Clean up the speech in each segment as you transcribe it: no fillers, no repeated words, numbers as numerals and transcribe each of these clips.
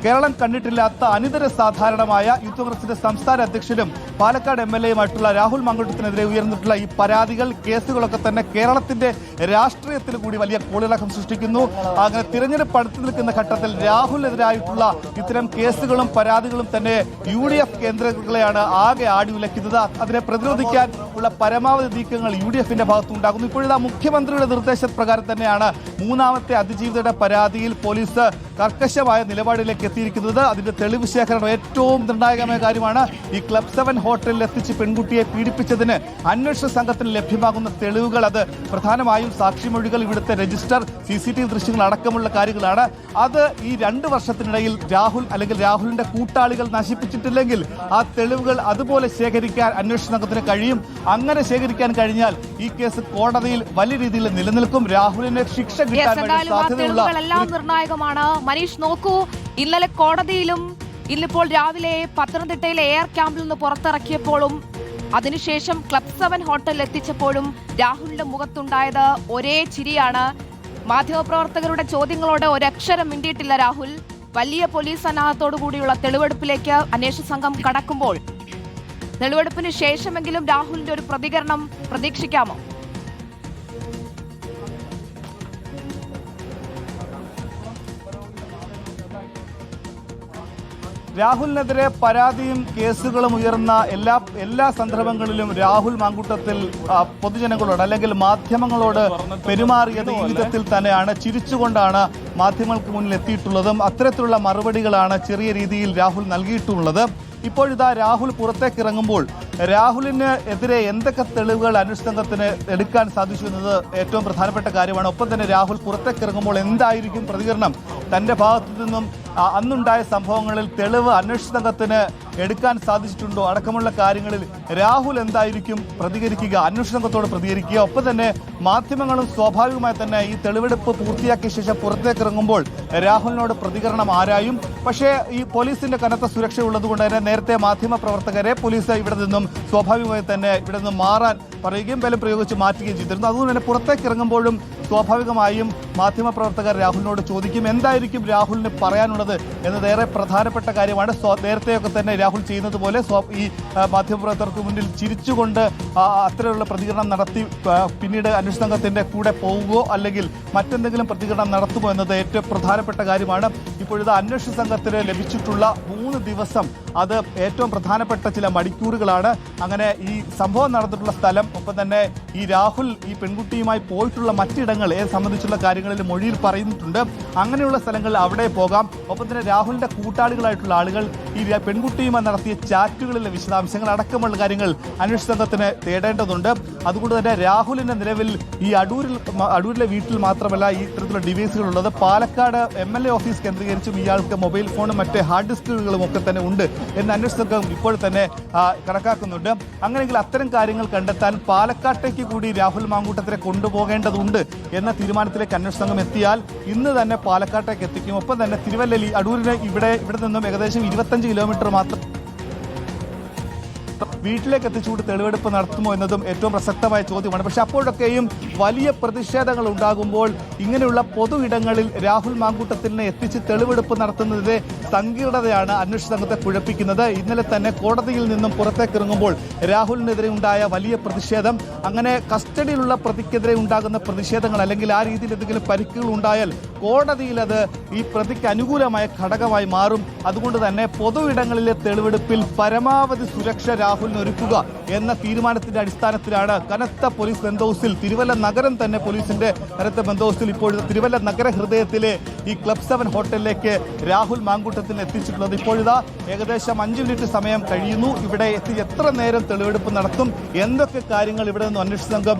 കേരളം കണ്ടിട്ടില്ലാത്ത അനിതര സാധാരണമായ യൂത്ത് കോൺഗ്രസിന്റെ സംസ്ഥാന അധ്യക്ഷനും പാലക്കാട് MLA-യുമായിട്ടുള്ള രാഹുൽ മാങ്കൂട്ടത്തിനെതിരെ ഉയർന്നിട്ടുള്ള ഈ പരാതികൾ, കേസുകളൊക്കെ തന്നെ കേരളത്തിന്റെ രാഷ്ട്രീയത്തിൽ കൂടി വലിയ കോളിളക്കം സൃഷ്ടിക്കുന്നു. അങ്ങനെ തിരഞ്ഞെടുപ്പ് അടുത്തു നിൽക്കുന്ന ഘട്ടത്തിൽ രാഹുലിനെതിരായിട്ടുള്ള ഇത്തരം കേസുകളും പരാതികളും തന്നെ UDF കേന്ദ്രങ്ങളെയാണ് ആകെ ആടി ഉലയ്ക്കുന്നത്. അതിനെ പ്രതിരോധിക്കാൻ ഉള്ള പരമാവധി നീക്കങ്ങൾ UDF-ന്റെ ഭാഗത്തുണ്ടാകുന്നു. ഇപ്പോഴിതാ മുഖ്യമന്ത്രിയുടെ നിർദ്ദേശപ്രകാരം തന്നെയാണ് മൂന്നാമത്തെ അതിജീവിതയുടെ പരാതിയിൽ പോലീസ് കർക്കശമായ നിലപാടിലേക്ക് എത്തിയിരിക്കുന്നത്. അതിന്റെ തെളിവ് ശേഖരണം ഏറ്റവും നിർണായകമായ കാര്യമാണ്. ഈ ക്ലബ് 7 ഹോട്ടലിൽ എത്തിച്ച് പെൺകുട്ടിയെ പീഡിപ്പിച്ചതിന് അന്വേഷണ സംഘത്തിന് ലഭ്യമാകുന്ന തെളിവുകൾ, അത് പ്രധാനമായും സാക്ഷിമൊഴികൾ, ഇവിടുത്തെ രജിസ്റ്റർ, CCTV ദൃശ്യങ്ങൾ അടക്കമുള്ള കാര്യങ്ങളാണ്. അത് ഈ 2 വർഷത്തിനിടയിൽ രാഹുൽ അല്ലെങ്കിൽ രാഹുലിന്റെ കൂട്ടാളികൾ നശിപ്പിച്ചിട്ടില്ലെങ്കിൽ ആ തെളിവുകൾ അതുപോലെ ശേഖരിക്കാൻ അന്വേഷണ സംഘത്തിന് കഴിയും. അങ്ങനെ ശേഖരിക്കാൻ കഴിഞ്ഞാൽ ഈ കേസ് കോടതിയിൽ വലിയ രീതിയിൽ നിലനിൽക്കും. രാഹുലിന് ശിക്ഷ കിട്ടാൻ സാധ്യതയുള്ള നിർണായകമാണ്. മനീഷ്, നോക്കൂ, ഇന്നലെ കോടതിയിലും ഇന്നിപ്പോൾ രാവിലെ പത്തനംതിട്ടയിലെ എയർ ക്യാമ്പിൽ നിന്ന് പുറത്തിറക്കിയപ്പോഴും അതിനുശേഷം ക്ലബ് 7 ഹോട്ടലിൽ എത്തിച്ചപ്പോഴും രാഹുലിന്റെ മുഖത്തുണ്ടായത് ഒരേ ചിരിയാണ്. മാധ്യമപ്രവർത്തകരുടെ ചോദ്യങ്ങളോട് ഒരക്ഷരം മിണ്ടിയിട്ടില്ല രാഹുൽ. വലിയ പോലീസ് സന്നാഹത്തോടു കൂടിയുള്ള തെളിവെടുപ്പിലേക്ക് അന്വേഷണ സംഘം കടക്കുമ്പോൾ തെളിവെടുപ്പിന് ശേഷമെങ്കിലും രാഹുലിന്റെ ഒരു പ്രതികരണം പ്രതീക്ഷിക്കാമോ? രാഹുലിനെതിരെ പരാതിയും കേസുകളും ഉയർന്ന എല്ലാ സന്ദർഭങ്ങളിലും രാഹുൽ മാങ്കൂട്ടത്തിൽ പൊതുജനങ്ങളോട് അല്ലെങ്കിൽ മാധ്യമങ്ങളോട് പെരുമാറിയത് ഈ വിധത്തിൽ തന്നെയാണ്. ചിരിച്ചുകൊണ്ടാണ് മാധ്യമങ്ങൾക്ക് മുന്നിൽ എത്തിയിട്ടുള്ളതും അത്തരത്തിലുള്ള മറുപടികളാണ് ചെറിയ രീതിയിൽ രാഹുൽ നൽകിയിട്ടുള്ളത്. ഇപ്പോഴിതാ രാഹുൽ പുറത്തേക്ക് ഇറങ്ങുമ്പോൾ രാഹുലിന് എതിരെ എന്തൊക്കെ തെളിവുകൾ അന്വേഷണ സംഘത്തിന് എടുക്കാൻ സാധിച്ചു എന്നത് ഏറ്റവും പ്രധാനപ്പെട്ട കാര്യമാണ്. ഒപ്പം തന്നെ രാഹുൽ പുറത്തേക്ക് ഇറങ്ങുമ്പോൾ എന്തായിരിക്കും പ്രതികരണം, തന്റെ ഭാഗത്തു നിന്നും അന്നുണ്ടായ സംഭവങ്ങളിൽ തെളിവ് അന്വേഷണ സംഘത്തിന് എടുക്കാൻ സാധിച്ചിട്ടുണ്ടോ അടക്കമുള്ള കാര്യങ്ങളിൽ രാഹുൽ എന്തായിരിക്കും പ്രതികരിക്കുക, അന്വേഷണ സംഘത്തോട് പ്രതികരിക്കുക. ഒപ്പം തന്നെ മാധ്യമങ്ങളും സ്വാഭാവികമായി തന്നെ ഈ തെളിവെടുപ്പ് പൂർത്തിയാക്കിയ ശേഷം പുറത്തേക്ക് ഇറങ്ങുമ്പോൾ രാഹുലിനോട് പ്രതികരണം ആരായും. പക്ഷേ ഈ പോലീസിന്റെ കനത്ത സുരക്ഷ ഉള്ളതുകൊണ്ട് തന്നെ നേരത്തെ മാധ്യമ പ്രവർത്തകരെ പോലീസ് ഇവിടെ നിന്നും സ്വാഭാവികമായി തന്നെ ഇവിടെ നിന്നും മാറാൻ പറയുകയും ബലം പ്രയോഗിച്ച് മാറ്റുകയും ചെയ്തിരുന്നു. അതുകൊണ്ട് തന്നെ പുറത്തേക്ക് ഇറങ്ങുമ്പോഴും സ്വാഭാവികമായും മാധ്യമപ്രവർത്തകർ രാഹുലിനോട് ചോദിക്കും എന്തായിരിക്കും രാഹുലിന് പറയാനുള്ളത് എന്നതേറെ പ്രധാനപ്പെട്ട കാര്യമാണ്. നേരത്തെയൊക്കെ തന്നെ രാഹുൽ ചെയ്യുന്നത് പോലെ ഈ മാധ്യമപ്രവർത്തകർക്ക് മുന്നിൽ ചിരിച്ചുകൊണ്ട് അത്തരമുള്ള പ്രതികരണം നടത്തി പിന്നീട് അന്വേഷണ സംഘത്തിന്റെ കൂടെ പോവുകയോ അല്ലെങ്കിൽ മറ്റെന്തെങ്കിലും പ്രതികരണം നടത്തുമോ എന്നത് ഏറ്റവും പ്രധാനപ്പെട്ട കാര്യമാണ്. ഇപ്പോഴിത് അന്വേഷണ സംഘത്തിന് ലഭിച്ചിട്ടുള്ള 3 ദിവസം, അത് ഏറ്റവും പ്രധാനപ്പെട്ട ചില മണിക്കൂറുകളാണ്. അങ്ങനെ ഈ സംഭവം നടന്നിട്ടുള്ള സ്ഥലം, ഒപ്പം തന്നെ ഈ രാഹുൽ ഈ പെൺകുട്ടിയുമായി പോയിട്ടുള്ള മറ്റിടങ്ങളെ സംബന്ധിച്ചുള്ള കാര്യങ്ങളിൽ മൊഴിയിൽ പറയുന്നുണ്ട്. അങ്ങനെയുള്ള സ്ഥലങ്ങളിൽ അവിടെ പോകാം. ഒപ്പം തന്നെ രാഹുലിന്റെ കൂട്ടാളികളായിട്ടുള്ള ആളുകൾ ഈ പെൺകുട്ടിയുമായി നടത്തിയ ചാറ്റുകളിലെ വിശദാംശങ്ങൾ അടക്കമുള്ള കാര്യങ്ങൾ അന്വേഷണ സംഘത്തിന് തേടേണ്ടതുണ്ട്. അതുകൊണ്ട് തന്നെ രാഹുലിന്റെ നിലവിൽ ഈ അടൂരിലെ വീട്ടിൽ മാത്രമല്ല ഈ ഇത്തരത്തിലുള്ള ഡിവൈസുകൾ ഉള്ളത്. പാലക്കാട് MLA ഓഫീസ് കേന്ദ്രീകരിച്ചും ഇയാൾക്ക് മൊബൈൽ ഫോണും മറ്റ് ഹാർഡ് ഡിസ്കുകളും ഒക്കെ തന്നെ ഉണ്ട് എന്ന് അന്വേഷണ സംഘം ഇപ്പോൾ തന്നെ കണക്കാക്കുന്നുണ്ട്. അങ്ങനെയെങ്കിൽ അത്തരം കാര്യങ്ങൾ കണ്ടെത്താൻ പാലക്കാട്ടേക്ക് കൂടി രാഹുൽ മാങ്കൂട്ടത്തിനെ കൊണ്ടുപോകേണ്ടതുണ്ട് എന്ന തീരുമാനത്തിലേക്ക് അന്വേഷണ സംഘം എത്തിയാൽ ഇന്ന് തന്നെ പാലക്കാട്ടേക്ക് എത്തിക്കും. ഒപ്പം തന്നെ തിരുവല്ലയിൽ അടൂരിന് ഇവിടെ നിന്നും ഏകദേശം 25 കിലോമീറ്റർ മാത്രം വീട്ടിലേക്ക് എത്തിച്ചുകൊണ്ട് തെളിവെടുപ്പ് നടത്തുമോ എന്നതും ഏറ്റവും പ്രസക്തമായ ചോദ്യമാണ്. പക്ഷെ അപ്പോഴൊക്കെയും വലിയ പ്രതിഷേധങ്ങൾ ഉണ്ടാകുമ്പോൾ ഇങ്ങനെയുള്ള പൊതു ഇടങ്ങളിൽ രാഹുൽ മാങ്കൂട്ടത്തിനെ എത്തിച്ച് തെളിവെടുപ്പ് നടത്തുന്നതിലെ സങ്കീർണതയാണ് അന്വേഷണ സംഘത്തെ കുഴപ്പിക്കുന്നത്. ഇന്നലെ തന്നെ കോടതിയിൽ നിന്നും പുറത്തേക്ക് ഇറങ്ങുമ്പോൾ രാഹുലിനെതിരെ ഉണ്ടായ വലിയ പ്രതിഷേധം, അങ്ങനെ കസ്റ്റഡിയിലുള്ള പ്രതിക്കെതിരെ ഉണ്ടാകുന്ന പ്രതിഷേധങ്ങൾ അല്ലെങ്കിൽ ആ രീതിയിൽ എന്തെങ്കിലും പരിക്കുകൾ ഉണ്ടായാൽ കോടതിയിൽ അത് ഈ പ്രതിക്ക് അനുകൂലമായ ഘടകമായി മാറും. അതുകൊണ്ട് തന്നെ പൊതു ഇടങ്ങളിലെ തെളിവെടുപ്പിൽ പരമാവധി സുരക്ഷ രാഹുലിന് ഒരുക്കുക എന്ന തീരുമാനത്തിന്റെ അടിസ്ഥാനത്തിലാണ് കനത്ത പോലീസ് ബന്ദോബസ്തിൽ തിരുവല്ല നഗരം തന്നെ പോലീസിന്റെ കനത്ത ബന്ദോബസ്തിൽ ഇപ്പോൾ തിരുവല്ല നഗര ഹൃദയത്തിലെ ഈ ക്ലബ് 7 ഹോട്ടലിലേക്ക് രാഹുൽ മാങ്കൂട്ടത്തിന് എത്തിച്ചിട്ടുള്ളത്. ഇപ്പോഴിതാ ഏകദേശം 5 മിനിറ്റ് സമയം കഴിയുന്നു. ഇവിടെ എത്തി എത്ര നേരം തെളിവെടുപ്പ് നടത്തും, എന്തൊക്കെ കാര്യങ്ങൾ ഇവിടെ നിന്നും അന്വേഷണ സംഘം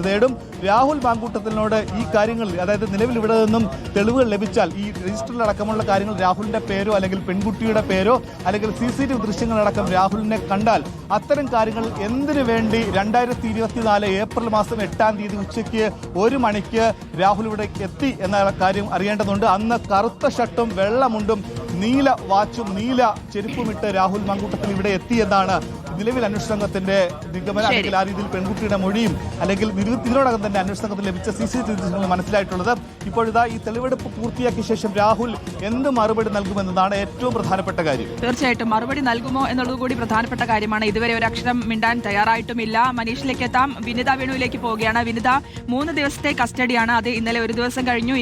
തേടും. രാഹുൽ മാങ്കൂട്ടത്തിനോട് ഈ കാര്യങ്ങൾ, അതായത് നിലവിൽ ഇവിടെ നിന്നും തെളിവുകൾ ലഭിച്ചാൽ ഈ രജിസ്റ്ററിലടക്കമുള്ള കാര്യങ്ങൾ രാഹുലിന്റെ പേരോ അല്ലെങ്കിൽ പെൺകുട്ടിയുടെ പേരോ അല്ലെങ്കിൽ CCTV ദൃശ്യങ്ങളടക്കം രാഹുലിനെ കണ്ടാൽ അത്തരം കാര്യങ്ങൾ എന്തിനു വേണ്ടി 2024 ഏപ്രിൽ മാസം 8-ാം തീയതി ഉച്ചയ്ക്ക് 1 മണിക്ക് രാഹുൽ ഇവിടെ എത്തി എന്ന കാര്യം അറിയേണ്ടതുണ്ട്. അന്ന് കറുത്ത ഷർട്ടും വെള്ളമുണ്ടും നീല വാച്ചും നീല ചെരുപ്പുമിട്ട് രാഹുൽ മാങ്കൂട്ടത്തിൽ ഇവിടെ എത്തി എന്നാണ് നിലവിൽ അന്വേഷണ സംഘത്തിന്റെ നിഗമനം അല്ലെങ്കിൽ ആ രീതിയിൽ പെൺകുട്ടിയുടെ മൊഴിയും അല്ലെങ്കിൽ ഇതിനോടകം തന്നെ അന്വേഷണ സംഘത്തിൽ ലഭിച്ച CCTV ദൃശ്യങ്ങൾ മനസ്സിലായിട്ടുള്ളത്. ഇപ്പോഴിതാ ഈ തെളിവെടുപ്പ് പൂർത്തിയാക്കിയ ശേഷം രാഹുൽ എന്ത് മറുപടി നൽകുമെന്നതാണ് ഏറ്റവും പ്രധാനപ്പെട്ട കാര്യം. തീർച്ചയായിട്ടും മറുപടി നൽകുമോ എന്നുള്ളത് കൂടി പ്രധാനപ്പെട്ട കാര്യമാണ്. ഇതുവരെ ഒരു അക്ഷരം മിണ്ടാൻ തയ്യാറായിട്ടുമില്ല. മനീഷിലേക്ക് എത്താം. വിനിത വേണുവിലേക്ക് പോവുകയാണ്. വിനിത, 3 ദിവസത്തെ കസ്റ്റഡിയാണ്. അത് ഇന്നലെ ഒരു ദിവസം കഴിഞ്ഞു.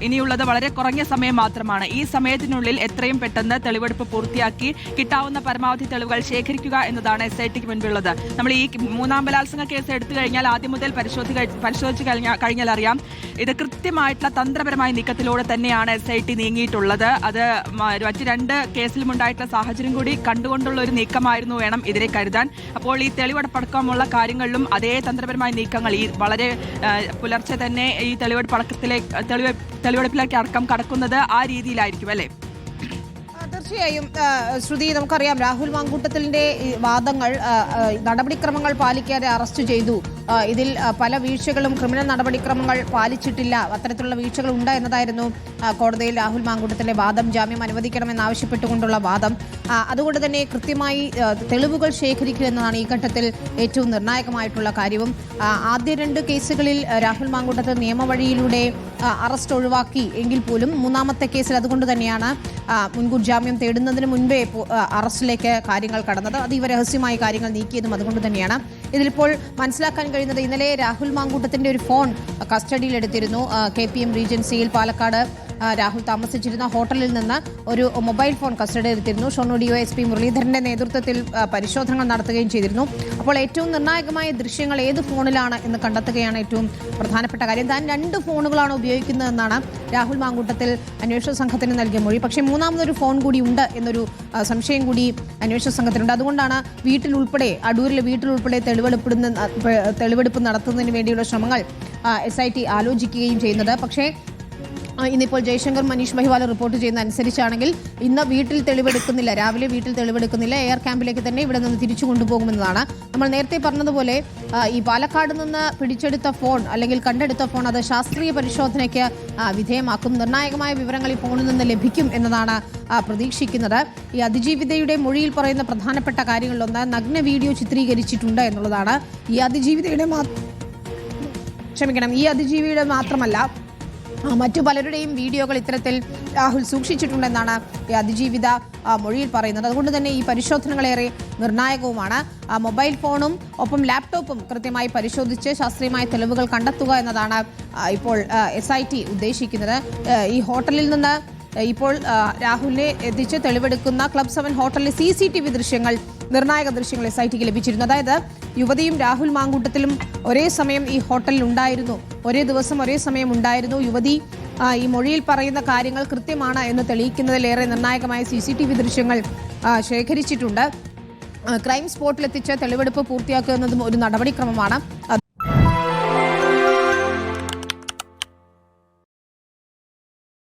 ഇനിയുള്ളത് വളരെ കുറഞ്ഞ സമയം മാത്രമാണ്. ഈ സമയത്തിനുള്ളിൽ എത്രയും പെട്ടെന്ന് തെളിവെടുപ്പ് പൂർത്തിയാക്കി കിട്ടാവുന്ന പരമാവധി തെളിവുകൾ ശേഖരിക്കുക എന്നതാണ് SITക്ക് മുൻപുള്ളത്. നമ്മൾ ഈ 3-ാം ബലാത്സംഗ കേസ് എടുത്തു കഴിഞ്ഞാൽ ആദ്യം മുതൽ പരിശോധിച്ചു കഴിഞ്ഞാൽ അറിയാം, ഇത് കൃത്യമായിട്ടുള്ള തന്ത്രപരമായ നീക്കത്തിലൂടെ തന്നെയാണ് SIT നീങ്ങിയിട്ടുള്ളത്. അത് മറ്റ് 2 കേസിലും ഉണ്ടായിട്ടുള്ള സാഹചര്യം കൂടി കണ്ടുകൊണ്ടുള്ള ഒരു നീക്കമായിരുന്നു വേണം ഇതിനെ കരുതാൻ. അപ്പോൾ ഈ തെളിവെടുപ്പടക്കമുള്ള കാര്യങ്ങളിലും അതേ തന്ത്രപരമായ നീക്കങ്ങൾ ഈ വളരെ പുലർച്ചെ തന്നെ ഈ തെളിവെടുപ്പിലേക്ക് അടക്കം കടക്കുന്നത് ആ രീതിയിലായിരിക്കും അല്ലേ? തീർച്ചയായും ശ്രുതി, നമുക്കറിയാം രാഹുൽ മാങ്കൂട്ടത്തിലിന്റെ വാദങ്ങൾ നടപടിക്രമങ്ങൾ പാലിക്കാതെ അറസ്റ്റ് ചെയ്തു, ഇതിൽ പല വീഴ്ചകളും ക്രിമിനൽ നടപടിക്രമങ്ങൾ പാലിച്ചിട്ടില്ല, അത്തരത്തിലുള്ള വീഴ്ചകൾ ഉണ്ട് എന്നതായിരുന്നു കോടതിയിൽ രാഹുൽ മാങ്കൂട്ടത്തിലെ വാദം. ജാമ്യം അനുവദിക്കണമെന്നാവശ്യപ്പെട്ടുകൊണ്ടുള്ള വാദം. അതുകൊണ്ട് തന്നെ കൃത്യമായി തെളിവുകൾ ശേഖരിക്കുക എന്നതാണ് ഈ ഘട്ടത്തിൽ ഏറ്റവും നിർണായകമായിട്ടുള്ള കാര്യവും. ആദ്യ 2 കേസുകളിൽ രാഹുൽ മാങ്കൂട്ടത്തിൽ നിയമവഴിയിലൂടെ അറസ്റ്റ് ഒഴിവാക്കി എങ്കിൽ പോലും 3-ാമത്തെ കേസിൽ അതുകൊണ്ട് തന്നെയാണ് മുൻകൂർ ജാമ്യം തേടുന്നതിന് മുൻപേ അറസ്റ്റിലേക്ക് കാര്യങ്ങൾ കടന്നത്. അതീവ രഹസ്യമായി കാര്യങ്ങൾ നീക്കിയതും അതുകൊണ്ട് തന്നെയാണ്. ഇതിലിപ്പോൾ മനസ്സിലാക്കാൻ കഴിയുന്നത്, ഇന്നലെ രാഹുൽ മാങ്കൂട്ടത്തിന്റെ ഒരു ഫോൺ കസ്റ്റഡിയിലെടുത്തിരുന്നു. KPM റീജൻസിയിൽ പാലക്കാട് രാഹുൽ താമസിച്ചിരുന്ന ഹോട്ടലിൽ നിന്ന് ഒരു മൊബൈൽ ഫോൺ കസ്റ്റഡിയിലെടുത്തിരുന്നു. ഷൊർണൂർ DYSP മുരളീധരന്റെ നേതൃത്വത്തിൽ പരിശോധനകൾ നടത്തുകയും ചെയ്തിരുന്നു. അപ്പോൾ ഏറ്റവും നിർണായകമായ ദൃശ്യങ്ങൾ ഏത് ഫോണിലാണ് എന്ന് കണ്ടെത്തുകയാണ് ഏറ്റവും പ്രധാനപ്പെട്ട കാര്യം. താൻ 2 ഫോണുകളാണ് ഉപയോഗിക്കുന്നതെന്നാണ് രാഹുൽ മാങ്കൂട്ടത്തിൽ അന്വേഷണ സംഘത്തിന് നൽകിയ മൊഴി. പക്ഷേ 3-ാമതൊരു ഫോൺ കൂടി ഉണ്ട് എന്നൊരു സംശയം കൂടി അന്വേഷണ സംഘത്തിനുണ്ട്. അതുകൊണ്ടാണ് അടൂരിലെ വീട്ടിലുൾപ്പെടെ തെളിവെടുപ്പ് നടത്തുന്നതിന് വേണ്ടിയുള്ള ശ്രമങ്ങൾ SIT ആലോചിക്കുകയും ചെയ്യുന്നത്. പക്ഷേ ഇന്നിപ്പോൾ ജയശങ്കർ മനീഷ് മഹിവാല റിപ്പോർട്ട് ചെയ്യുന്ന അനുസരിച്ചാണെങ്കിൽ ഇന്ന് വീട്ടിൽ തെളിവെടുക്കുന്നില്ല, രാവിലെ വീട്ടിൽ തെളിവെടുക്കുന്നില്ല, എയർ ക്യാമ്പിലേക്ക് തന്നെ ഇവിടെ നിന്ന് തിരിച്ചു കൊണ്ടുപോകുമെന്നതാണ്. നമ്മൾ നേരത്തെ പറഞ്ഞതുപോലെ ഈ പാലക്കാട് നിന്ന് പിടിച്ചെടുത്ത ഫോൺ അല്ലെങ്കിൽ കണ്ടെടുത്ത ഫോൺ അത് ശാസ്ത്രീയ പരിശോധനയ്ക്ക് വിധേയമാക്കും. നിർണായകമായ വിവരങ്ങൾ ഈ ഫോണിൽ നിന്ന് ലഭിക്കും എന്നതാണ് പ്രതീക്ഷിക്കുന്നത്. ഈ അതിജീവിതയുടെ മൊഴിയിൽ പറയുന്ന പ്രധാനപ്പെട്ട കാര്യങ്ങളിലൊന്ന് നഗ്ന വീഡിയോ ചിത്രീകരിച്ചിട്ടുണ്ട് എന്നുള്ളതാണ്. ഈ അതിജീവിയുടെ മാത്രമല്ല മറ്റു പലരുടെയും വീഡിയോകൾ ഇത്തരത്തിൽ രാഹുൽ സൂക്ഷിച്ചിട്ടുണ്ടെന്നാണ് ഈ അതിജീവിത മൊഴിയിൽ പറയുന്നത്. അതുകൊണ്ട് തന്നെ ഈ പരിശോധനകളേറെ നിർണായകവുമാണ്. മൊബൈൽ ഫോണും ഒപ്പം ലാപ്ടോപ്പും കൃത്യമായി പരിശോധിച്ച് ശാസ്ത്രീയമായ തെളിവുകൾ കണ്ടെത്തുക എന്നതാണ് ഇപ്പോൾ SIT ഉദ്ദേശിക്കുന്നത്. ഈ ഹോട്ടലിൽ നിന്ന് ഇപ്പോൾ രാഹുലിനെ എത്തിച്ച് തെളിവെടുക്കുന്ന ക്ലബ് 7 ഹോട്ടലിലെ CCTV ദൃശ്യങ്ങൾ, നിർണായക ദൃശ്യങ്ങൾ SITക്ക് ലഭിച്ചിരുന്നു. അതായത് യുവതിയും രാഹുൽ മാങ്കൂട്ടത്തിലും ഒരേ സമയം ഈ ഹോട്ടലിൽ ഉണ്ടായിരുന്നു, ഒരേ ദിവസം ഒരേ സമയം ഉണ്ടായിരുന്നു. യുവതി ഈ മൊഴിയിൽ പറയുന്ന കാര്യങ്ങൾ കൃത്യമാണ് എന്ന് തെളിയിക്കുന്നതിലേറെ നിർണായകമായ CCTV ദൃശ്യങ്ങൾ ശേഖരിച്ചിട്ടുണ്ട്. ക്രൈം സ്പോട്ടിലെത്തിച്ച് തെളിവെടുപ്പ് പൂർത്തിയാക്കുക എന്നതും ഒരു നടപടിക്രമമാണ്.